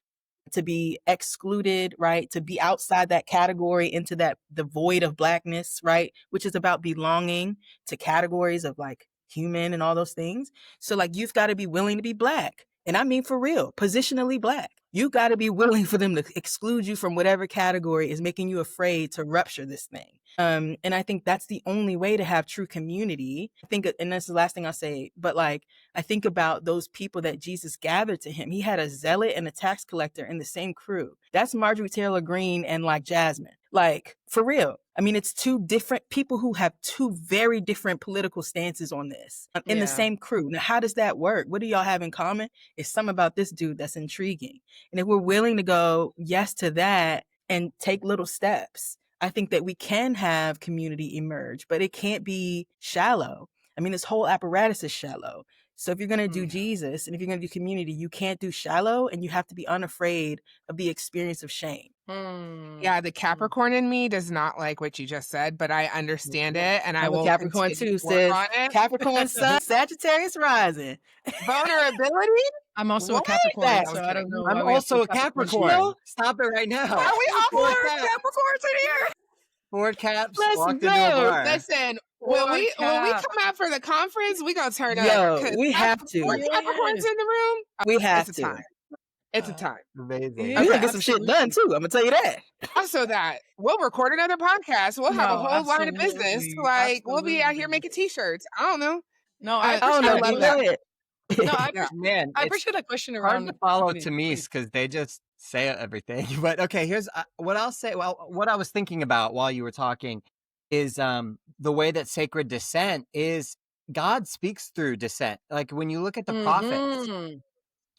to be excluded, right? To be outside that category into the void of Blackness, right? Which is about belonging to categories of like human and all those things. So like, you've got to be willing to be Black. And I mean, for real, positionally Black. You got to be willing for them to exclude you from whatever category is making you afraid to rupture this thing. And I think that's the only way to have true community. I think, and that's the last thing I'll say, but like, I think about those people that Jesus gathered to him. He had a zealot and a tax collector in the same crew. That's Marjorie Taylor Greene and like Jasmine. Like, for real. I mean, it's two different people who have two very different political stances on this in the same crew. Now, how does that work? What do y'all have in common? It's something about this dude that's intriguing. And if we're willing to go yes to that and take little steps, I think that we can have community emerge, but it can't be shallow. I mean, this whole apparatus is shallow. So if you're going to do Jesus and if you're going to do community, you can't do shallow, and you have to be unafraid of the experience of shame. Yeah, the Capricorn in me does not like what you just said, but I understand it, and I I'm a will Capricorn continue too, to work sis. on it. Capricorn sun, Sagittarius rising. Vulnerability? I'm also a What? Capricorn, That- so I don't know I'm why we have also a two Capricorn Capricorn. Stop it right now. Are we all Four four caps. Capricorns in here? Four caps Let's walked into a go. bar. Listen, when Four we caps. come out for the conference, we gonna turn up. Yo, 'Cause we have four to. Capricorns in the room. We have It's a to. time. It's a time. Amazing. We Okay, gonna get some shit done too. I'm gonna tell you that. Also, that we'll record another podcast. We'll have a No, whole line of business. absolutely, Like we'll be out here absolutely. making t-shirts. I don't know. No, I I don't know. I appreciate love that. that. Go ahead. No, I, Yeah. Man, I it's appreciate that question hard around to follow community. Tamice because they just say everything. But okay, here's what I'll say. Well, what I was thinking about while you were talking is the way that sacred descent is God speaks through descent. Like when you look at the prophets, Mhm.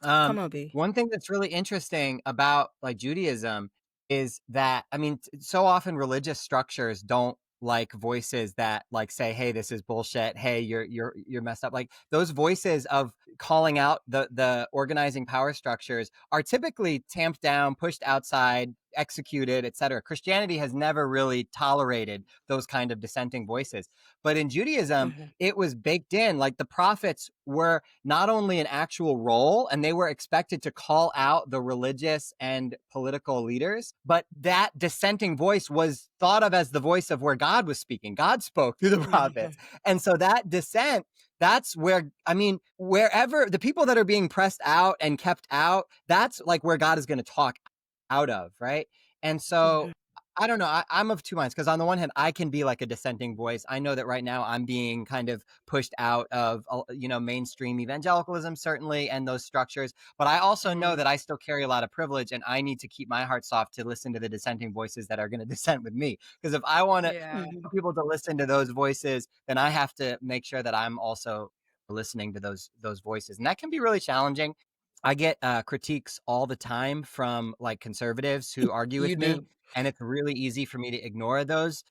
Come on, B. one thing that's really interesting about like Judaism is that, I mean, so often religious structures don't like voices that like say, hey, this is bullshit. Hey, you're messed up. Like those voices of calling out the organizing power structures are typically tamped down, pushed outside, executed, etc. Christianity has never really tolerated those kind of dissenting voices. But in Judaism, it was baked in. Like the prophets were not only an actual role, and they were expected to call out the religious and political leaders, but that dissenting voice was thought of as the voice of where God was speaking. God spoke through the prophets. And so that dissent, that's where, I mean, wherever the people that are being pressed out and kept out, that's like where God is going to talk out of, right? And so I don't know. I'm of two minds because on the one hand, I can be like a dissenting voice. I know that right now I'm being kind of pushed out of, mainstream evangelicalism, certainly, and those structures. But I also know that I still carry a lot of privilege, and I need to keep my heart soft to listen to the dissenting voices that are going to dissent with me. Because if I want people to listen to those voices, then I have to make sure that I'm also listening to those voices, and that can be really challenging. I get critiques all the time from like conservatives who argue with me. And it's really easy for me to ignore those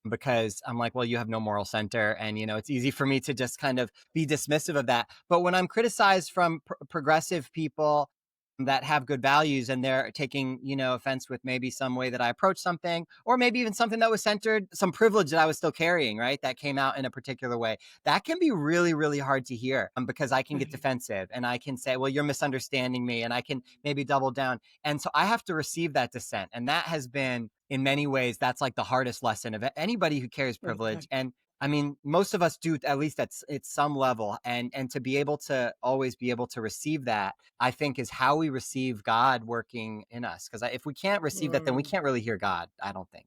because I'm like, well, you have no moral center. And, it's easy for me to just kind of be dismissive of that. But when I'm criticized from progressive people that have good values and they're taking, offense with maybe some way that I approach something, or maybe even something that was centered, some privilege that I was still carrying, right? That came out in a particular way. That can be really, really hard to hear because I can get defensive and I can say, well, you're misunderstanding me, and I can maybe double down. And so I have to receive that dissent. And that has been, in many ways, that's like the hardest lesson of anybody who carries privilege. And I mean, most of us do, at least at some level, and to be able to always be able to receive that, I think, is how we receive God working in us. Because if we can't receive that, then we can't really hear God, I don't think.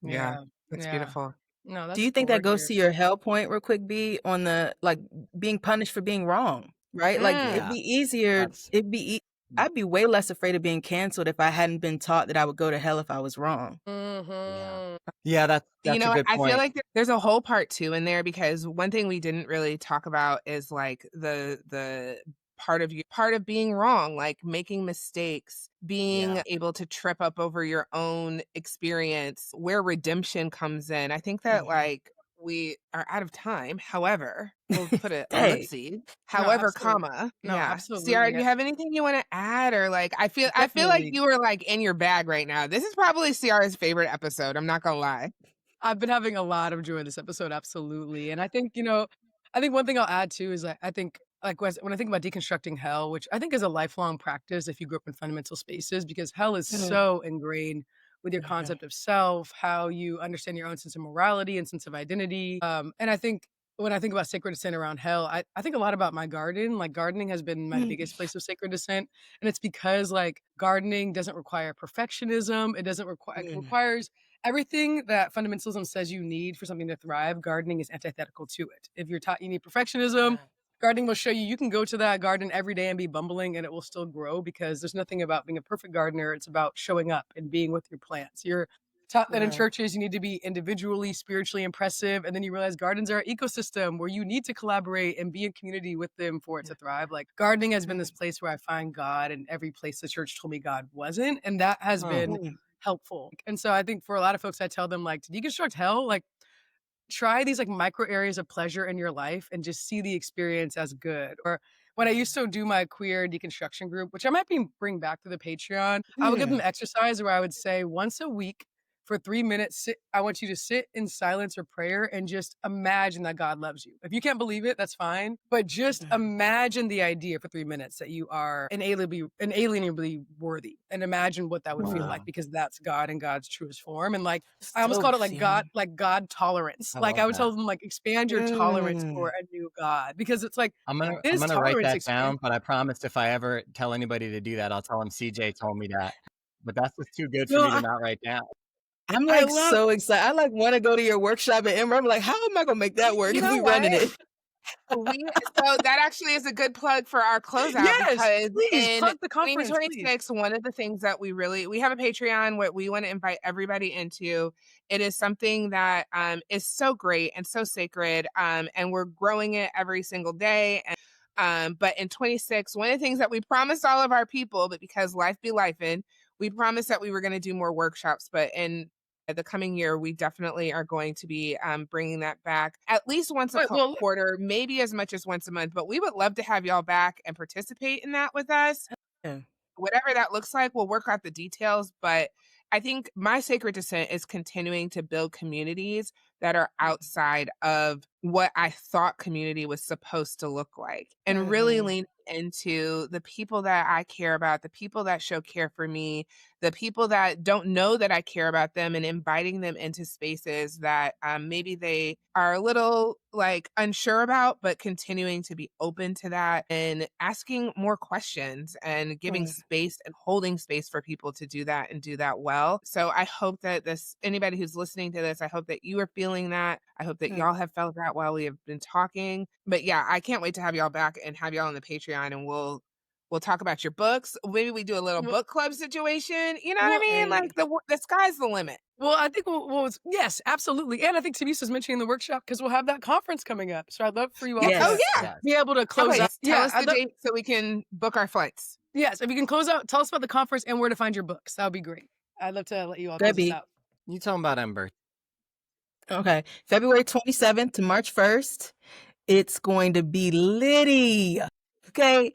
Yeah, that's beautiful. No, that's Do you think that goes gorgeous. to your hell point real quick, B, on the like being punished for being wrong, right? Like it'd be easier. I'd be way less afraid of being canceled if I hadn't been taught that I would go to hell if I was wrong. Yeah, that's a good point. I feel like there's a whole part 2 in there, because one thing we didn't really talk about is like the part of being wrong, like making mistakes, being able to trip up over your own experience, where redemption comes in. I think that like we are out of time. However, we'll put a ellipsis. However, comma. No, absolutely. Ciarra, do you have anything you want to add? Or like, I feel like you were like in your bag right now. This is probably Ciarra's favorite episode. I'm not gonna lie. I've been having a lot of joy in this episode, absolutely. And I think, I think one thing I'll add too is I think like when I think about deconstructing hell, which I think is a lifelong practice if you grew up in fundamental spaces, because hell is so ingrained with your concept of self, how you understand your own sense of morality and sense of identity. And I think when I think about sacred descent around hell, I think a lot about my garden. Like gardening has been my biggest place of sacred descent. And it's because like gardening doesn't require perfectionism. It doesn't require, it requires everything that fundamentalism says you need for something to thrive, gardening is antithetical to it. If you're taught you need perfectionism, gardening will show you can go to that garden every day and be bumbling and it will still grow, because there's nothing about being a perfect gardener. It's about showing up and being with your plants. You're taught that in churches you need to be individually, spiritually impressive, and then you realize gardens are an ecosystem where you need to collaborate and be in community with them for it to thrive. Like, gardening has been this place where I find God in every place the church told me God wasn't, and that has been helpful. And so I think for a lot of folks, I tell them, like, to deconstruct hell, like, try these like micro areas of pleasure in your life and just see the experience as good. Or when I used to do my queer deconstruction group, which I might bring back to the Patreon, I would give them an exercise where I would say once a week for 3 minutes, I want you to sit in silence or prayer and just imagine that God loves you. If you can't believe it, that's fine. But just imagine the idea for 3 minutes that you are inalienably worthy, and imagine what that would feel like, because that's God in God's truest form. And like, I almost called it like God tolerance. Like, I would tell them, like, expand your tolerance for a new God, because it's like, I'm gonna write that down, but I promised if I ever tell anybody to do that, I'll tell them CJ told me that. But that's just too good for me to not write down. I'm like so excited. I like want to go to your workshop at Ember. I'm like, how am I gonna make that work if we running it? So that actually is a good plug for our closeout, because please, in plug the conference, 2026, one of the things that we have a Patreon, what we want to invite everybody into. It is something that is so great and so sacred, and we're growing it every single day. And but in 26, one of the things that we promised all of our people, but because life be lifing, we promised that we were going to do more workshops. But in the coming year, we definitely are going to be bringing that back at least once a quarter, maybe as much as once a month. But we would love to have y'all back and participate in that with us. Whatever that looks like, we'll work out the details. But I think my sacred descent is continuing to build communities that are outside of what I thought community was supposed to look like, and really lean into the people that I care about, the people that show care for me, the people that don't know that I care about them, and inviting them into spaces that maybe they are a little like unsure about, but continuing to be open to that and asking more questions and giving space and holding space for people to do that and do that well. So I hope that anybody who's listening to this, I hope that you are feeling that. I hope that y'all have felt that while we have been talking. But yeah, I can't wait to have y'all back and have y'all on the Patreon, and we'll talk about your books. Maybe we do a little book club situation. You know what I mean? Like the sky's the limit. Well, I think yes, absolutely. And I think Tamice was mentioning the workshop because we'll have that conference coming up. So I'd love for you all to be able to close out. Tell us the date so we can book our flights. Yes, if you can close out, tell us about the conference and where to find your books. That would be great. I'd love to let you all close this out. You tell them about Ember. Okay. February 27th to March 1st. It's going to be litty. Okay.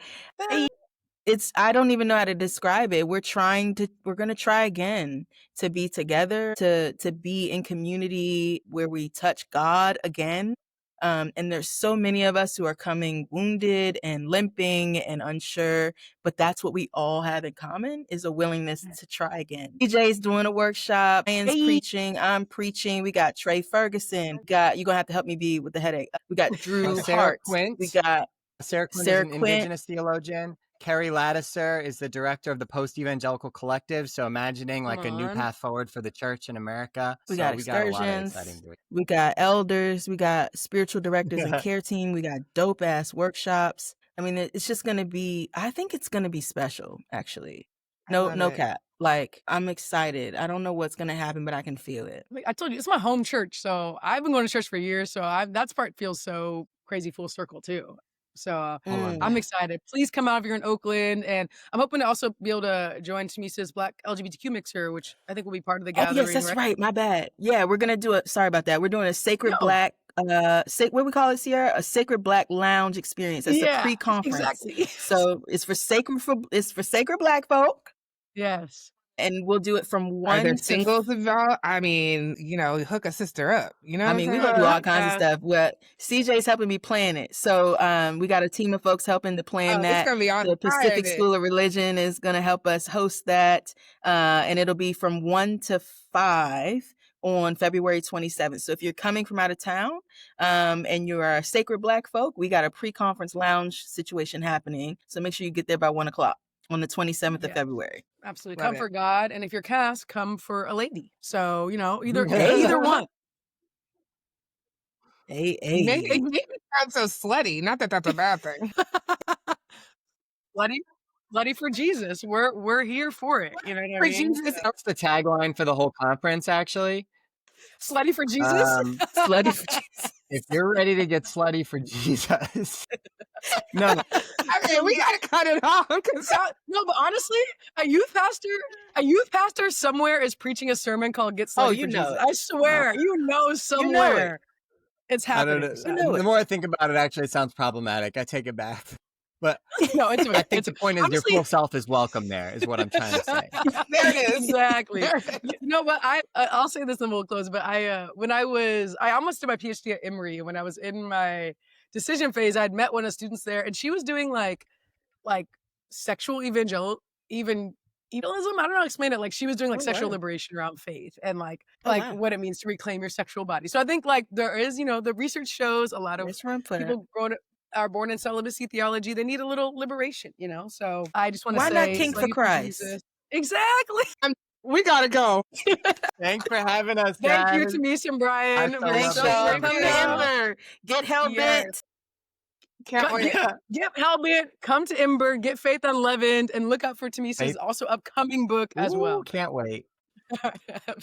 I don't even know how to describe it. We're going to try again to be together, to be in community where we touch God again. And there's so many of us who are coming wounded and limping and unsure, but that's what we all have in common, is a willingness to try again. DJ's doing a workshop, Ian's preaching, I'm preaching. We got Trey Ferguson. You're going to have to help me be with the headache. We got Drew Hart. We got Sarah Quint is an indigenous theologian. Carrie Laddiser is the director of the Post-Evangelical Collective. So imagining like a new path forward for the church in America. We got excursions. We got elders. We got spiritual directors and care team. We got dope ass workshops. I mean, it's just going to be, I think it's going to be special, actually. No cap. Like, I'm excited. I don't know what's going to happen, but I can feel it. Like I told you, it's my home church. So I've been going to church for years. So that part feels so crazy full circle too. So I'm excited. Please come out if you're in Oakland. And I'm hoping to also be able to join Tamice's Black LGBTQ Mixer, which I think will be part of the gathering. Yes, that's right. My bad. Yeah, we're going to do sorry about that. We're doing a sacred Black, what we call it, Ciarra? A sacred Black lounge experience. That's a pre-conference. Exactly. So it's for sacred Black folk. Yes. And we'll do it from 1 to singles of y'all. I mean, hook a sister up. You know, I mean, we're gonna do all kinds of stuff. Well, CJ's helping me plan it, so we got a team of folks helping to plan that. It's gonna be on the Pacific School of Religion is gonna help us host that, and it'll be from 1 to 5 on February 27th. So if you're coming from out of town, and you're a sacred Black folk, we got a pre-conference lounge situation happening. So make sure you get there by 1 o'clock. on the 27th of Yes. February. Absolutely. Love Come it. for God. And if you're cast, come for a lady. So, either one. Hey, Make hey. it sound so slutty. Not that that's a bad thing. Bloody for Jesus. We're here for it. You know what I For mean? Jesus, That's the tagline for the whole conference, actually. Slutty for Jesus. Slutty for Jesus. If you're ready to get slutty for Jesus. No, I mean, we gotta cut it off because No, but honestly, a youth pastor somewhere is preaching a sermon called "Get Slutty Oh, for you know Jesus." it. I swear, somewhere it's I don't happening. know. So, know it. The more I think about it, actually, it sounds problematic. I take it back. But no, it's okay. I think the point is your Honestly, full self is welcome there, is what I'm trying to say. there it is. Exactly. There it is. You know what? I'll say this and we'll close. But I almost did my PhD at Emory. When I was in my decision phase, I'd met one of the students there, and she was doing like sexual evangelism. I don't know how to explain it. Like she was doing like Oh, sexual wow. liberation around faith and like wow. what it means to reclaim your sexual body. So I think like there is, the research shows a lot of There's room for that. people are born in celibacy theology. They need a little liberation, So I just want to Why say, not King for slutty Christ? Jesus. Exactly. We gotta go. Thanks for having us, Thank you, guys. Tamice and Brian. I We're Thanks, love so y'all. this Come grateful. to conversation. Ember. Get hell bent. Can't wait. Get Hellbent, come to Ember, get Faith Unleavened, and look out for Tamice's Faith- also upcoming book as well. Ooh, can't wait.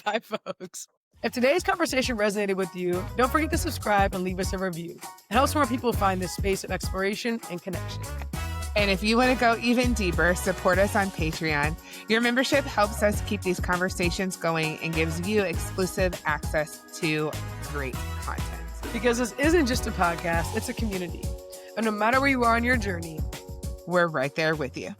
Bye, folks. If today's conversation resonated with you, don't forget to subscribe and leave us a review. It helps more people find this space of exploration and connection. And if you want to go even deeper, support us on Patreon. Your membership helps us keep these conversations going and gives you exclusive access to great content. Because this isn't just a podcast, it's a community. And no matter where you are on your journey, We're right there with you.